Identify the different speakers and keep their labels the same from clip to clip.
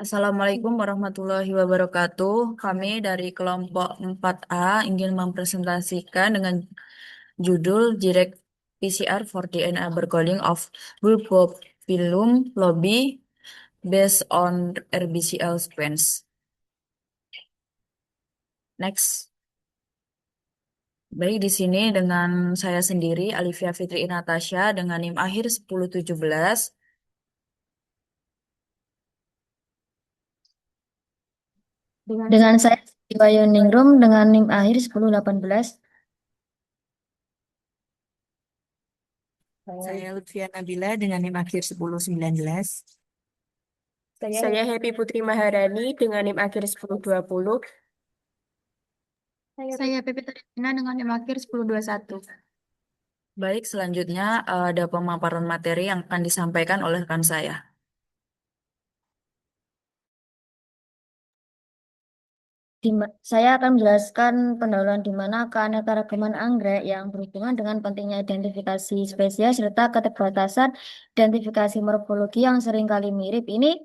Speaker 1: Assalamualaikum warahmatullahi wabarakatuh. Kami dari kelompok 4A ingin mempresentasikan dengan judul Direct PCR for DNA Barcoding of Bulbopilum lobby based on RBCL sequence. Next. Baik, di sini dengan saya sendiri, Alivia Fitri Natasha, dengan NIM akhir 1017.
Speaker 2: Dengan saya di Ningrum dengan NIM akhir 1018.
Speaker 3: Saya Lutfia Nabila dengan NIM akhir 1019.
Speaker 4: Saya Happy Putri Maharani dengan NIM akhir 1020.
Speaker 2: Saya Pepe Tarina dengan NIM akhir 1021.
Speaker 1: Baik, selanjutnya ada pemaparan materi yang akan disampaikan oleh rekan saya.
Speaker 2: Saya akan menjelaskan pendahuluan di mana keanekaragaman anggrek yang berhubungan dengan pentingnya identifikasi spesies serta keterbatasan identifikasi morfologi yang seringkali mirip. Ini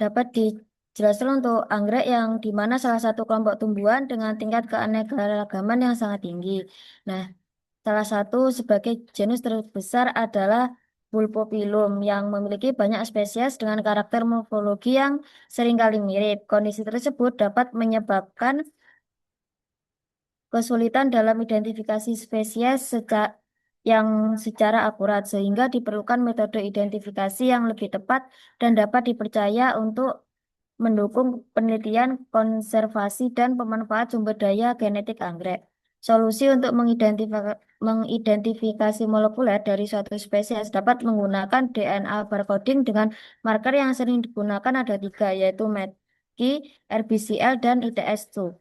Speaker 2: dapat dijelaskan untuk anggrek yang di mana salah satu kelompok tumbuhan dengan tingkat keanekaragaman yang sangat tinggi. Nah, salah satu sebagai genus terbesar adalah Bulbopilum yang memiliki banyak spesies dengan karakter morfologi yang seringkali mirip. Kondisi tersebut dapat menyebabkan kesulitan dalam identifikasi spesies yang secara akurat, sehingga diperlukan metode identifikasi yang lebih tepat dan dapat dipercaya untuk mendukung penelitian konservasi dan pemanfaat sumber daya genetik anggrek. Solusi untuk mengidentifikasi molekuler dari suatu spesies dapat menggunakan DNA barcoding dengan marker yang sering digunakan ada tiga, yaitu METKI, RBCL, dan ITS2.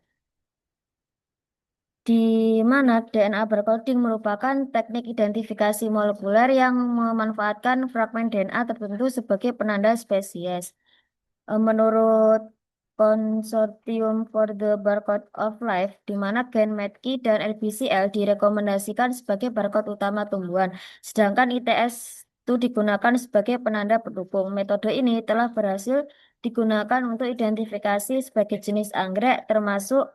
Speaker 2: Di mana DNA barcoding merupakan teknik identifikasi molekuler yang memanfaatkan fragmen DNA tertentu sebagai penanda spesies. Menurut Consortium for the Barcode of Life, di mana gen METKI dan LBCL direkomendasikan sebagai barcode utama tumbuhan, sedangkan ITS itu digunakan sebagai penanda pendukung. Metode ini telah berhasil digunakan untuk identifikasi sebagai jenis anggrek, termasuk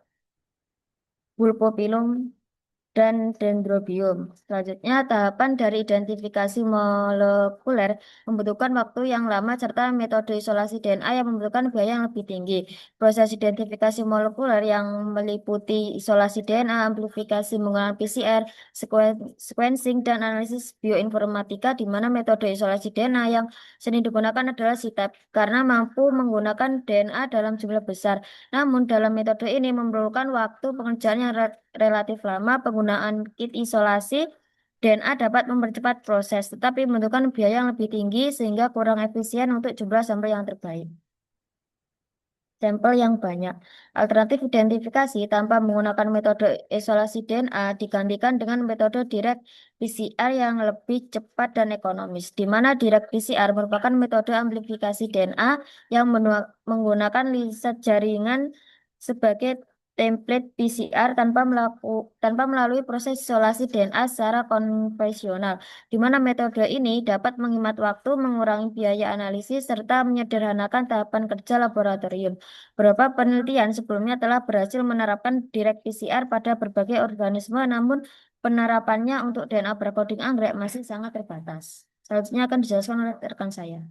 Speaker 2: Bulbopilum dan dendrobium. Selanjutnya, tahapan dari identifikasi molekuler membutuhkan waktu yang lama serta metode isolasi DNA yang membutuhkan biaya yang lebih tinggi. Proses identifikasi molekuler yang meliputi isolasi DNA, amplifikasi menggunakan PCR, sequencing, dan analisis bioinformatika, di mana metode isolasi DNA yang sering digunakan adalah CTAP karena mampu menggunakan DNA dalam jumlah besar. Namun, dalam metode ini memerlukan waktu pengerjaan yang relatif lama. Penggunaan kit isolasi DNA dapat mempercepat proses, tetapi membutuhkan biaya yang lebih tinggi sehingga kurang efisien untuk jumlah sampel yang terbaik. Sampel yang banyak. Alternatif identifikasi tanpa menggunakan metode isolasi DNA digantikan dengan metode direct PCR yang lebih cepat dan ekonomis, di mana direct PCR merupakan metode amplifikasi DNA yang menggunakan liset jaringan sebagai template PCR tanpa melalui proses isolasi DNA secara konvensional, di mana metode ini dapat menghemat waktu, mengurangi biaya analisis, serta menyederhanakan tahapan kerja laboratorium. Beberapa penelitian sebelumnya telah berhasil menerapkan direct PCR pada berbagai organisme, namun penerapannya untuk DNA barcoding anggrek masih sangat terbatas. Selanjutnya akan dijelaskan oleh rekan saya.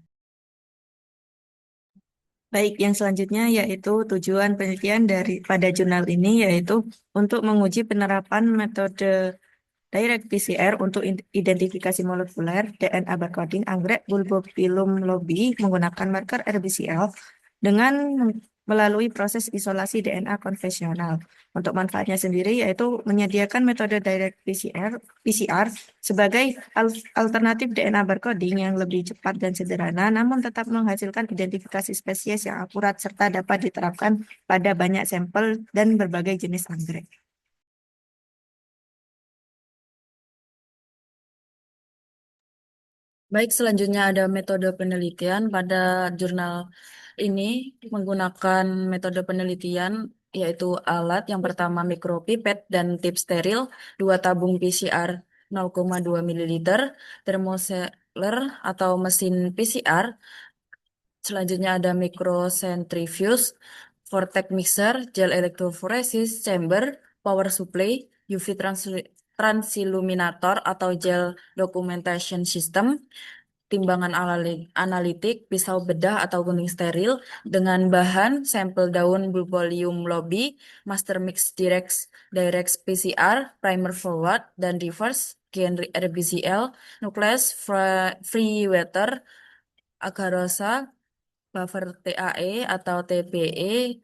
Speaker 3: Baik, yang selanjutnya yaitu tujuan penelitian pada jurnal ini yaitu untuk menguji penerapan metode Direct PCR untuk identifikasi molekuler DNA barcoding anggrek Bulbopilum lobby menggunakan marker RBCL dengan melalui proses isolasi DNA konvensional. Untuk manfaatnya sendiri yaitu menyediakan metode Direct PCR sebagai alternatif DNA barcoding yang lebih cepat dan sederhana, namun tetap menghasilkan identifikasi spesies yang akurat serta dapat diterapkan pada banyak sampel dan berbagai jenis anggrek.
Speaker 1: Baik, selanjutnya ada metode penelitian pada jurnal ini menggunakan metode penelitian yaitu alat yang pertama mikropipet dan tip steril, dua tabung PCR 0,2 ml, termoseller atau mesin PCR, Selanjutnya ada microcentrifuge, vortex mixer, gel electrophoresis chamber, power supply, UV transilluminator atau gel documentation system, timbangan analitik, pisau bedah atau gunting steril dengan bahan sampel daun bulbolium lobby, master mix direct PCR, primer forward dan reverse, gen RBCL, nucleus free water, agarosa, buffer TAE atau TPE,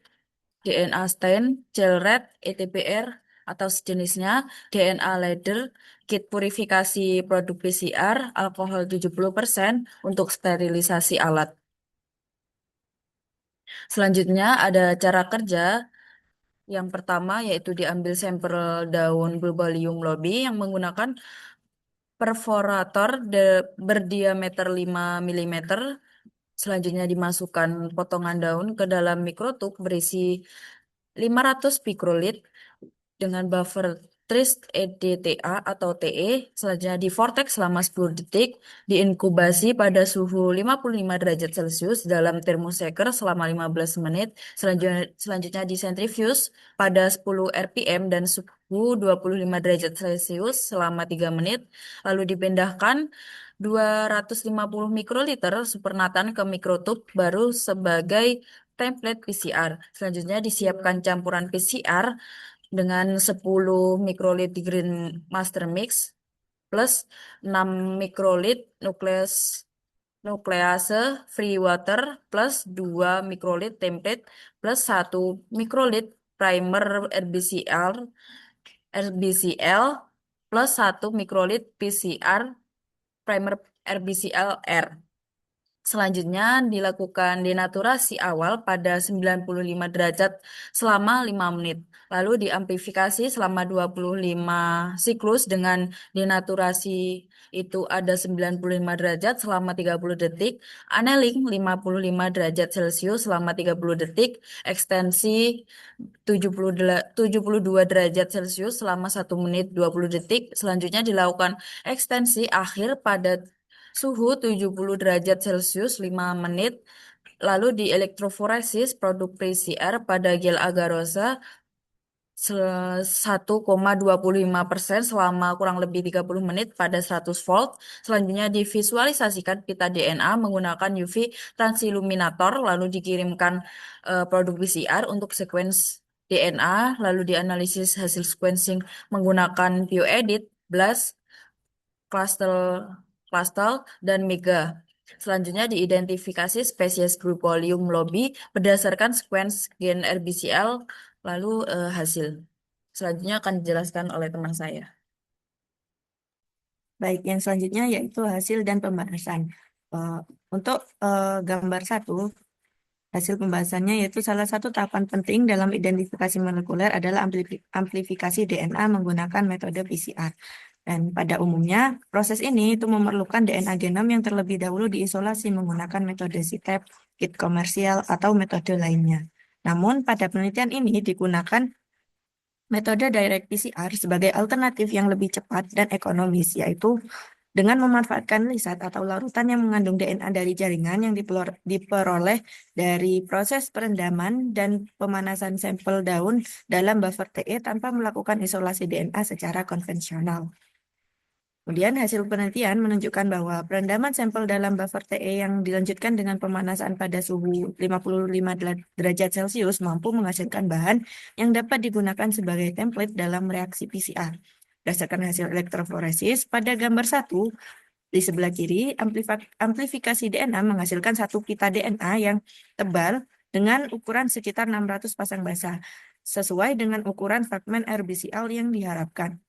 Speaker 1: DNA stain, gel red, ETBR atau sejenisnya, DNA ladder, kit purifikasi produk PCR, alkohol 70% untuk sterilisasi alat. Selanjutnya ada cara kerja. Yang pertama yaitu diambil sampel daun bulbolium lobby yang menggunakan perforator berdiameter 5 mm. Selanjutnya dimasukkan potongan daun ke dalam mikrotub berisi 500 pikrolit dengan buffer Trist EDTA atau TE. Selanjutnya di vortex selama 10 detik, diinkubasi pada suhu 55 derajat Celcius dalam thermoshaker selama 15 menit. Selanjutnya disentrifuge pada 10 rpm dan suhu 25 derajat Celcius selama 3 menit. Lalu dipindahkan 250 mikroliter supernatan ke mikrotub baru sebagai template PCR. Selanjutnya disiapkan campuran PCR dengan 10 mikrolit di Green Master Mix plus 6 mikrolit nuklease free water plus 2 mikrolit template plus 1 mikrolit primer RBCL plus 1 mikrolit PCR primer RBCL-R. Selanjutnya dilakukan denaturasi awal pada 95 derajat selama 5 menit. Lalu diamplifikasi selama 25 siklus dengan denaturasi itu ada 95 derajat selama 30 detik, annealing 55 derajat Celcius selama 30 detik, ekstensi 72 derajat Celcius selama 1 menit 20 detik. Selanjutnya dilakukan ekstensi akhir pada suhu 70 derajat Celcius 5 menit, lalu di elektroforesis produk PCR pada gel agarosa 1,25% selama kurang lebih 30 menit pada 100 volt. Selanjutnya divisualisasikan pita DNA menggunakan UV transilluminator, lalu dikirimkan produk PCR untuk sequence DNA, lalu dianalisis hasil sequencing menggunakan bioedit, BLAST, Clustal, dan Mega. Selanjutnya diidentifikasi spesies Bulbolium lobby berdasarkan sequence gen RBCL, lalu hasil. Selanjutnya akan dijelaskan oleh teman saya.
Speaker 3: Baik, yang selanjutnya yaitu hasil dan pembahasan. Eh, untuk gambar 1, hasil pembahasannya yaitu salah satu tahapan penting dalam identifikasi molekuler adalah amplifikasi DNA menggunakan metode PCR. Dan pada umumnya, proses ini itu memerlukan DNA genom yang terlebih dahulu diisolasi menggunakan metode CTEP, kit komersial, atau metode lainnya. Namun, pada penelitian ini digunakan metode direct PCR sebagai alternatif yang lebih cepat dan ekonomis, yaitu dengan memanfaatkan lisat atau larutan yang mengandung DNA dari jaringan yang diperoleh dari proses perendaman dan pemanasan sampel daun dalam buffer TE tanpa melakukan isolasi DNA secara konvensional. Kemudian hasil penelitian menunjukkan bahwa perendaman sampel dalam buffer TE yang dilanjutkan dengan pemanasan pada suhu 55 derajat Celcius mampu menghasilkan bahan yang dapat digunakan sebagai template dalam reaksi PCR. Berdasarkan hasil elektroforesis, pada gambar 1, di sebelah kiri, amplifikasi DNA menghasilkan satu pita DNA yang tebal dengan ukuran sekitar 600 pasang basah, sesuai dengan ukuran fragmen RBCL yang diharapkan,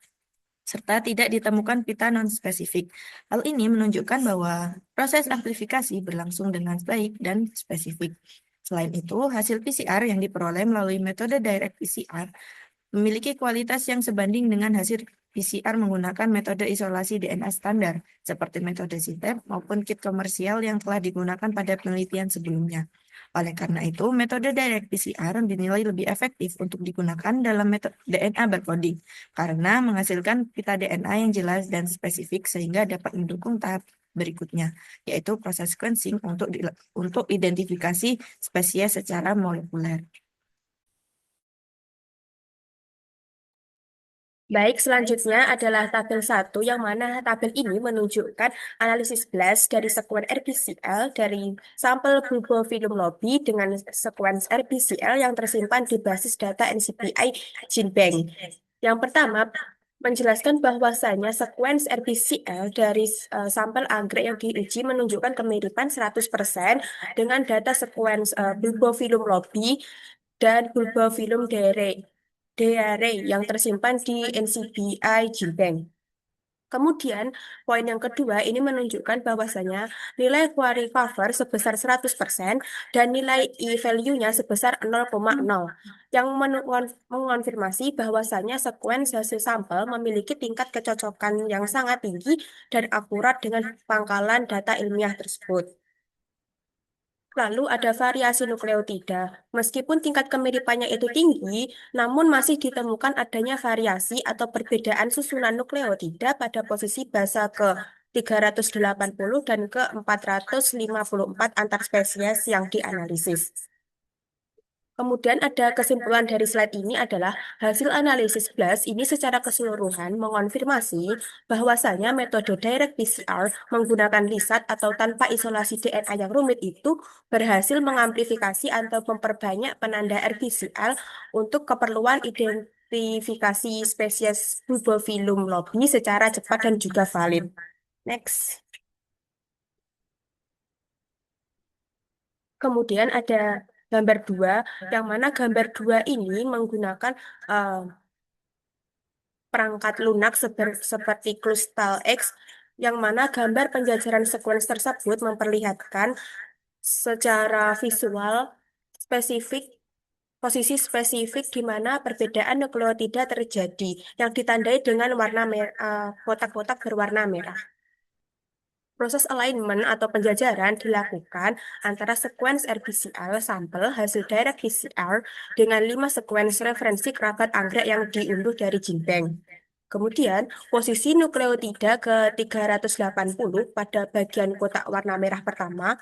Speaker 3: serta tidak ditemukan pita non-spesifik. Hal ini menunjukkan bahwa proses amplifikasi berlangsung dengan baik dan spesifik. Selain itu, hasil PCR yang diperoleh melalui metode direct PCR memiliki kualitas yang sebanding dengan hasil PCR menggunakan metode isolasi DNA standar, seperti metode CTEP maupun kit komersial yang telah digunakan pada penelitian sebelumnya. Oleh karena itu, metode direct PCR dinilai lebih efektif untuk digunakan dalam metode DNA barcoding, karena menghasilkan pita DNA yang jelas dan spesifik sehingga dapat mendukung tahap berikutnya, yaitu proses sequencing untuk identifikasi spesies secara molekuler.
Speaker 4: Baik, selanjutnya adalah tabel 1 yang mana tabel ini menunjukkan analisis blast dari sekuen RBCL dari sampel bulbofilum lobi dengan sekuen RBCL yang tersimpan di basis data NCBI GenBank. Yang pertama, menjelaskan bahwasanya sekuens RBCL dari sampel anggrek yang diuji menunjukkan kemiripan 100% dengan data sekuens bulbofilum lobi dan bulbofilum deare yang tersimpan di NCBI GenBank. Kemudian, poin yang kedua ini menunjukkan bahwasanya nilai quarry cover sebesar 100% dan nilai E-value-nya sebesar 0,0 yang mengonfirmasi bahwasanya sekuens hasil sampel memiliki tingkat kecocokan yang sangat tinggi dan akurat dengan pangkalan data ilmiah tersebut. Lalu ada variasi nukleotida. Meskipun tingkat kemiripannya itu tinggi, namun masih ditemukan adanya variasi atau perbedaan susunan nukleotida pada posisi basa ke 380 dan ke 454 antar spesies yang dianalisis. Kemudian ada kesimpulan dari slide ini adalah hasil analisis BLAST ini secara keseluruhan mengonfirmasi bahwasanya metode direct PCR menggunakan lisat atau tanpa isolasi DNA yang rumit itu berhasil mengamplifikasi atau memperbanyak penanda RBCL untuk keperluan identifikasi spesies Bulbophyllum lobi secara cepat dan juga valid. Next. Kemudian ada gambar 2, yang mana gambar 2 ini menggunakan eh, perangkat lunak seperti Crystal X, yang mana gambar penjajaran sekuens tersebut memperlihatkan secara visual spesifik posisi spesifik di mana perbedaan nukleotida terjadi, yang ditandai dengan warna kotak-kotak berwarna merah. Proses alignment atau penjajaran dilakukan antara sekuens RBCL sampel hasil direct PCR dengan 5 sekuens referensi kerabat anggrek yang diunduh dari GenBank. Kemudian, posisi nukleotida ke 380 pada bagian kotak warna merah pertama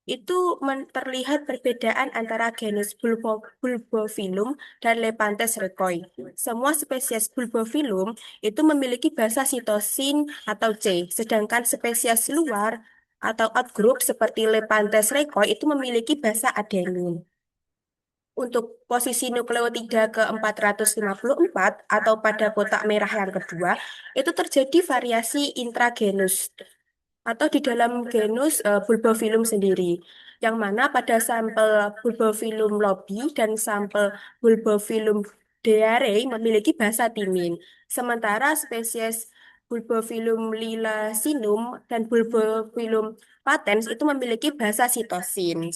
Speaker 4: itu terlihat perbedaan antara genus Bulbophyllum dan Lepanthes recoi. Semua spesies Bulbophyllum itu memiliki basa sitosin atau C, sedangkan spesies luar atau outgroup seperti Lepanthes recoi itu memiliki basa adenin. Untuk posisi nukleotida ke-454 atau pada kotak merah yang kedua, itu terjadi variasi intragenus atau di dalam genus Bulbophyllum sendiri, yang mana pada sampel Bulbophyllum lobi dan sampel Bulbophyllum deare memiliki basa timin, sementara spesies Bulbophyllum lilacinum dan Bulbophyllum patens itu memiliki basa sitosin.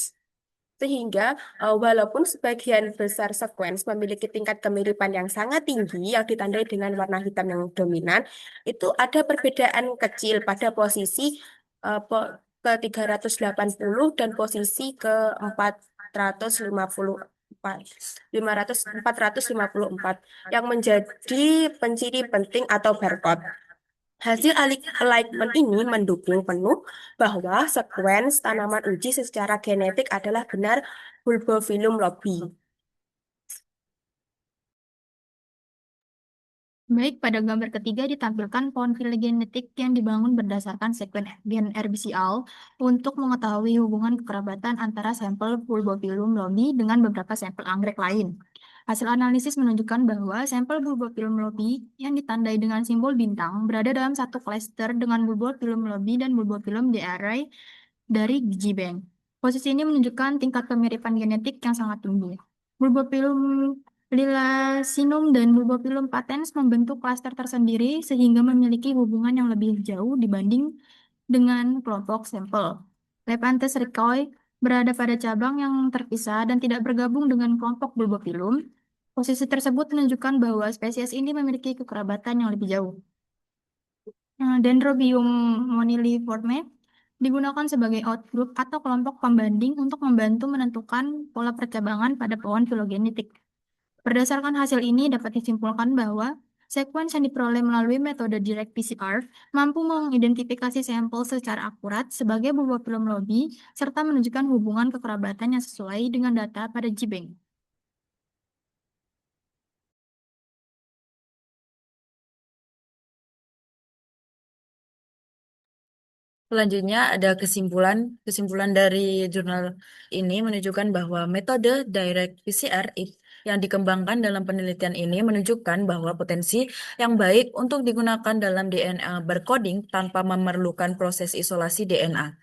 Speaker 4: Sehingga walaupun sebagian besar sekuens memiliki tingkat kemiripan yang sangat tinggi yang ditandai dengan warna hitam yang dominan, itu ada perbedaan kecil pada posisi ke 380 dan posisi ke 454 454 yang menjadi penciri penting atau barcode. Hasil alignment ini mendukung penuh bahwa sekuens tanaman uji secara genetik adalah benar Bulbophyllum lobi.
Speaker 2: Baik, pada gambar ketiga ditampilkan pohon filogenetik yang dibangun berdasarkan sekuen gen RBCL untuk mengetahui hubungan kekerabatan antara sampel Bulbophyllum lobi dengan beberapa sampel anggrek lain. Hasil analisis menunjukkan bahwa sampel Bulbophyllum lobi yang ditandai dengan simbol bintang berada dalam satu klaster dengan Bulbophyllum lobi dan Bulbophyllum deare dari GenBank. Posisi ini menunjukkan tingkat kemiripan genetik yang sangat tinggi. Bulbophyllum lilacinum dan Bulbophyllum patens membentuk klaster tersendiri sehingga memiliki hubungan yang lebih jauh dibanding dengan kelompok sampel. Lepanthes recoi berada pada cabang yang terpisah dan tidak bergabung dengan kelompok Bulbophyllum. Posisi tersebut menunjukkan bahwa spesies ini memiliki kekerabatan yang lebih jauh. Dendrobium moniliforme digunakan sebagai outgroup atau kelompok pembanding untuk membantu menentukan pola percabangan pada pohon filogenetik. Berdasarkan hasil ini dapat disimpulkan bahwa
Speaker 5: Sekuens yang diperoleh melalui metode direct PCR mampu mengidentifikasi sampel secara akurat sebagai buah film lobby serta menunjukkan hubungan kekerabatan yang sesuai dengan data pada GBank.
Speaker 1: Selanjutnya ada kesimpulan dari jurnal ini menunjukkan bahwa metode direct PCR yang dikembangkan dalam penelitian ini menunjukkan bahwa potensi yang baik untuk digunakan dalam DNA barcoding tanpa memerlukan proses isolasi DNA.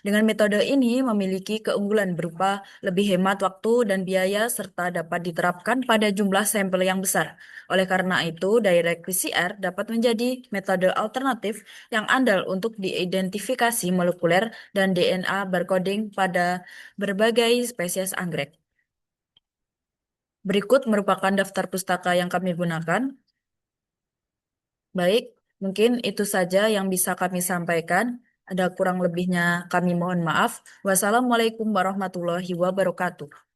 Speaker 1: Dengan metode ini memiliki keunggulan berupa lebih hemat waktu dan biaya serta dapat diterapkan pada jumlah sampel yang besar. Oleh karena itu, direct PCR dapat menjadi metode alternatif yang andal untuk diidentifikasi molekuler dan DNA barcoding pada berbagai spesies anggrek. Berikut merupakan daftar pustaka yang kami gunakan. Baik, mungkin itu saja yang bisa kami sampaikan. Ada kurang lebihnya kami mohon maaf. Wassalamualaikum warahmatullahi wabarakatuh.